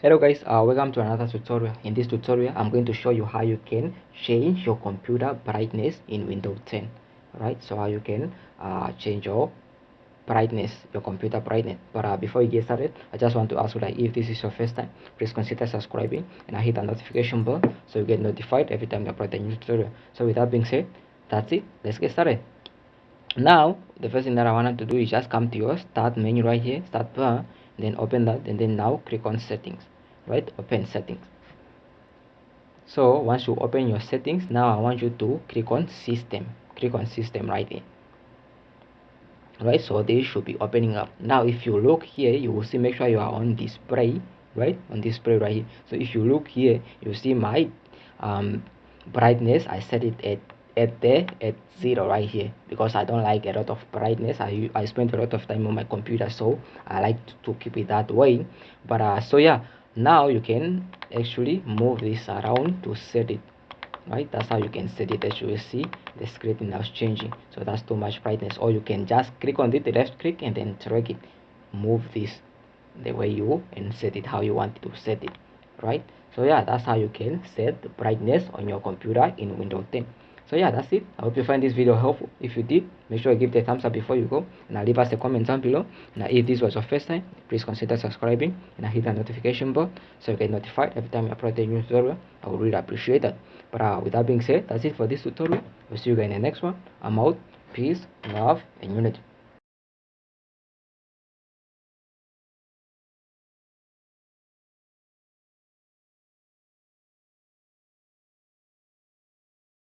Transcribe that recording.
Hello guys, welcome to another tutorial. In this tutorial I'm going to show you how you can change your computer brightness in Windows 10. Alright, so how you can change your brightness, your computer brightness. But before you get started, I just want to ask you, like, if this is your first time, please consider subscribing and hit the notification bell so you get notified every time I upload a new tutorial. So with that being said, that's it. Let's get started. Now the first thing that I wanted to do is just come to your start menu right here, start bar, then open that, and then now click on settings. Right, open settings. So once you open your settings, now I want you to click on system right here. Right, so they should be opening up. Now if you look here, you will see, make sure you are on display, right, on display right here. So if you look here, you see my brightness. I set it at 0 right here because I don't like a lot of brightness. I spend a lot of time on my computer, so I like to keep it that way. But so yeah, now you can actually move this around to set it. Right, that's how you can set it. As you will see, the screen now is changing, so that's too much brightness. Or you can just click on it, left click, and then drag it, move this the way you and set it how you want to set it. Right, so yeah, that's how you can set the brightness on your computer in Windows 10. So yeah, that's it. I hope you find this video helpful. If you did, make sure you give the thumbs up before you go, and leave us a comment down below. Now if this was your first time, please consider subscribing and hit the notification bell so you get notified every time I upload a new tutorial. I would really appreciate that. But with that being said, that's it for this tutorial. We'll see you guys in the next one. I'm out. Peace, love, and unity.